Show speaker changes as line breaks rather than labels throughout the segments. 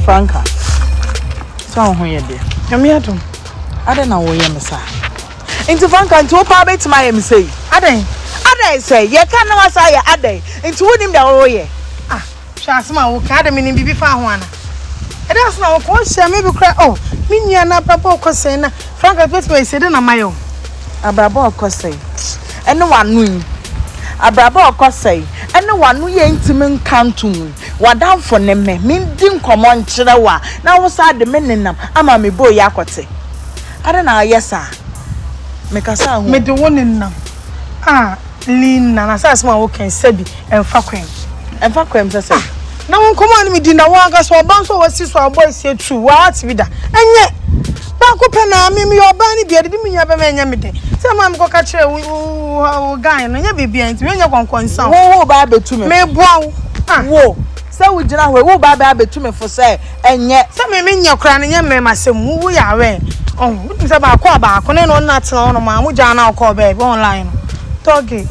Franka. So who you there? Come here to. I don't know where you are. Into Franka into opa bet my say. I say you can't know say ade. Into him the oye. Ah, Shasma wo ka de me ni bibi fa ho ana. E dey asna wo ko hia me bi kra oh, me nua na papa ko say na Franka bet me say de na mayo. Abrabo ko say. Ene wanu yi. Abrabo ko say. Ene wanu ye ntimi nkantum. Wadam for ne me ndi nkomo nkyere wa na wo sa de me nenam ama me boy akote ada na yesa me kasa ho me de wonenam lina na sa asma wo kan sabi emfa kwem sese na won komo ani me di na wo anga so oban so wasi so aboy se tu wa atibida enye ba ko pe na me oban ni bia de me nya be me nya me de se ma me ko ka kire wo gan no nya bibia nti me nya konkon san wo ba betu me boa wo say we jina hwe wo ba betu me for say enye say me nya kra ne nya me masem wo ya we oh we say ba ko ne no na tena no ma mo ja na ko ba be online no toge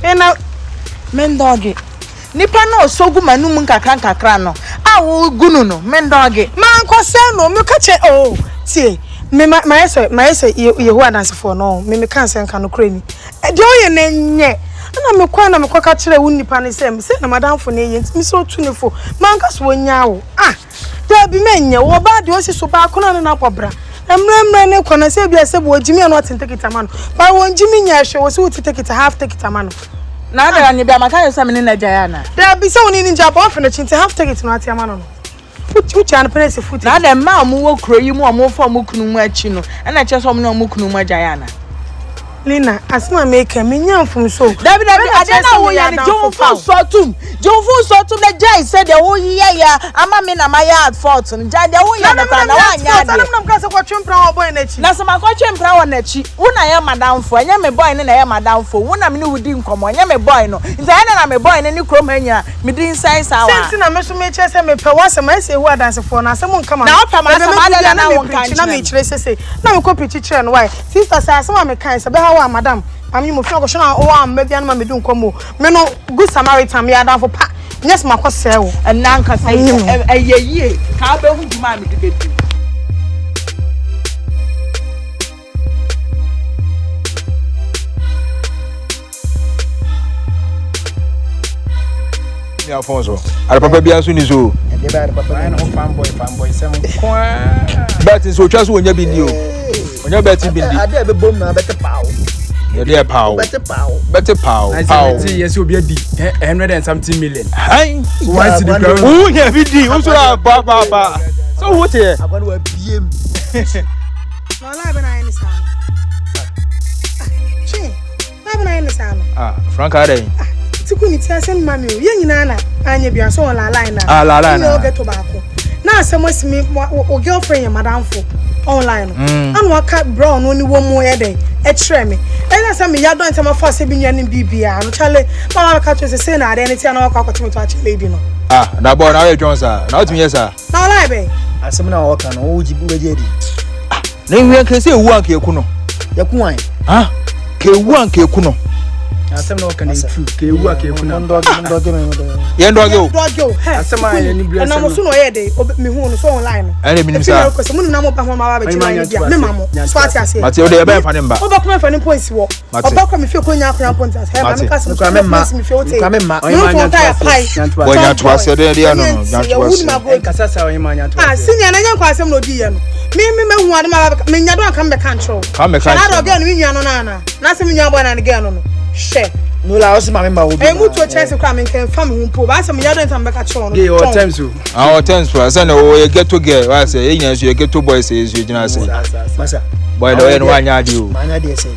ena men doge nipa no sogu manum nkakra no a wo gunu no men doge man ko say no me ka che oh tie me my say yehu adansefo no me kan say nka no kra ni de oye na nye na me kwa ka kire wo nipa ne say na madamfo na eye ntimi so tu ne fo man ka so nya wo da bi menye wo ba de osi so ba ko na kwabra emre ne ko na say bia se bo jimi no tentekita ma no ba won jimi nya hwe wo se wo tentekita half tekita ma no na da nya bia maka yo say me na jaya na da bi se woni ninja ba ofe na chinti half tekita no atia ma no futi an pese futi na da ma mu wo kro yi mu o mu fo mu kunu mu achi no na che so mu na mu kunu mu jaya na Lina, asma make me nyamfum so. David, I don't know where John Sotum the jay said the whole year ama me na my yard fault and jay the whole year na I'm going to watch him proud boy nechi. Na some watch him proud nechi. Una ya madam for nya me boy na ya madam for una me no wudi nkomo nya me boy no. Nti na me boy na ni krom anya me din sai sawa. Senti na me so me che say me pe wase me say who dance for na say mon kama. Na opa ma say na won kan na me kire say na me ko pichi kire no why. Sister say asema me kan say be ha madam ami mo fio go shona o am be bia na me dun komo me no good samaritan me ada for pa yes makose wo na nka sai eyeye ka be hu duma me de bedu
ni Alfonso ara papa bia so ni so
de ba papa na fanboy sem kwa
but so twa so onya bi ni o onya beti bi ndi
ade be bom na bete pawo
yeah, pow. Better pow.
Yes, you'll be a D. 170 million.
Hi.
Once the girl.
Oh, yeah, VD. Also, Baba. So, what here?
I'm going to PM.
No, I'm not in the sound. I'm not in the sound.
Franka,
Ticuni, send mammy. Young Nana, and you be a so on la line.
La line.
No, get tobacco. Now, someone me or girlfriend, your madam for online. And what cat brown only one more day. Etreme. And as me ya don tell my first be nya bibia. No chale. Mama catch us say na anything na kwa kwatimi to achi lady no.
Na boy na you John sir. Na otimi yes sir.
Na lie be.
Asem na waka no wo jibu we jedi.
Na wi kan say ewu anka eku no.
Yaku wan.
Ke ewu anka eku no.
Asem na waka na true. Ke ewu anka eku no.
Ndoge me.
Ye ndoge o.
Asem aye ni bless.
Na mo so no ye dey me hu no so online no.
Ene minim sir.
Ko se mo na mo ba ho ma ba be chira me mamo. So ati ase.
Mate o dey be fa ne mba.
O ba kuma fa ne points wo. O ba kuma me fi ko nya akran points as. He ba me ka se me fi o te.
Ka me ma.
No to ta ya pai.
Bo nya to ase dey dey no no. Nya to ase.
Kasa sa o hima nya to.
Senior na nya kwa asem no di ye no. Me hu ade ma me nya do aka me control.
Ka me control.
Na do ge no me nya no na. Na se me nya boy na ne ge no no. She
no la o se ma me ma obi.
E mu to chance kwa me kan fam hu po ba se me nya do ntam be ka cho no.
Dey all times o.
All times for say na o get to girl. Why say e nya so you get to boy say you jina say.
Masa.
Boy do e no anya ade o.
Anya de say.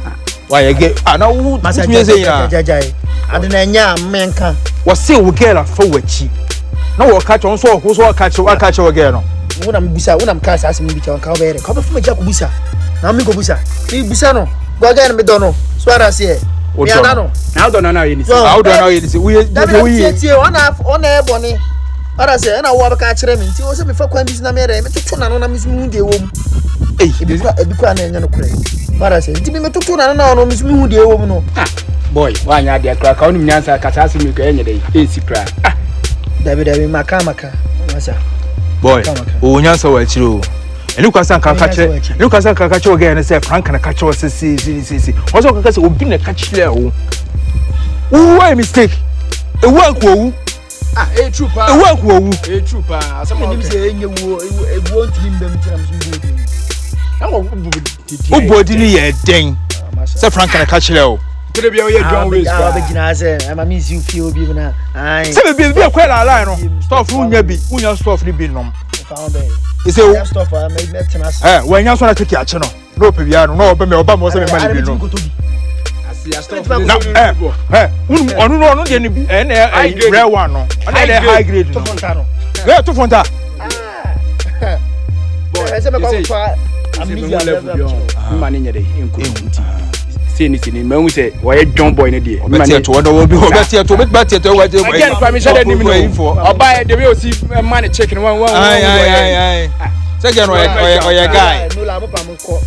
Why you get na wo me say ya.
Ade na nya menka.
Wo say wo girl afa wachi. Na wo ka cho so ho so ka che wo girl no.
Wona mbusa wona mka sa asem bi che won ka obere ka obefu me ja ko busa na me ko busa ni busa no go ga me do no so ara se e ada no
na do no na ye ni
how do na ye ni se we
tie ona e boni Ora say na wo abaka kire me nti wo se me fa kwan bi na me re me tutu na no na me hu de wo mu ebi kwa na enya no kure ora say nti me tutu na no me hu de wo mu no
boy wanya de akra ka onum nyansa kasa ase me ko enye de esi kra
David maka masa
boy o nyansa wa chiro eni kwasa kaka che oga ne say Franka na ka che si ozo kaka say obi na ka chile o why mistake e wa ko wu
true pa
e wa ko wu
true pa asema
nim say enye wo ewo ntimi mbam tira mso
o body ni ye den say Franka na ka chile o
tire bia o ye John ways pa
be gina say ama mi si fi obi na ai
say be kwela line no stuff unya stuff ni bi nom
you say stuff me tena
wanya so na tete ache no no pe bia no no oba mo say me man bi no no de ni rare one no na high grade no to fonta
boy say me ko fa
amazing level man nye de enko sini me hu say we John boy ne de
man to odo wo bi obeti to obeti to wa je
again permission de nim no oba de we o si man check no one
ai say no oya guy
no la mo pa mo ko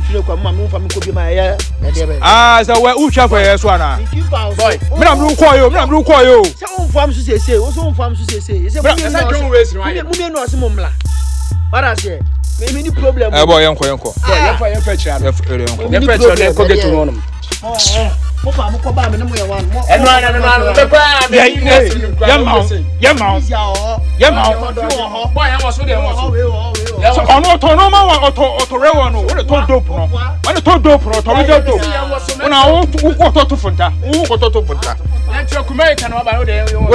filo kwa mo fa mo ko bi ma ya de be
so we u twa for yeso ana
boy
me na mru ko yo
say on fam so say wo so on fam so say say
John ways no aye
mu me no se mo mla para say me ni problem
boy yenko
yenfa chira no
yenfa
chira ko get no no
mo pa mo ko ba me no mo ye wan mo
no be pa me
ya ma
boy yan was so dey was
so ono to no ma wa oto rewo no wo le to dope no won to dope no to we dope una wo ko to funta wo ko to funta
na tira kuma e kan wa ba no dey
wo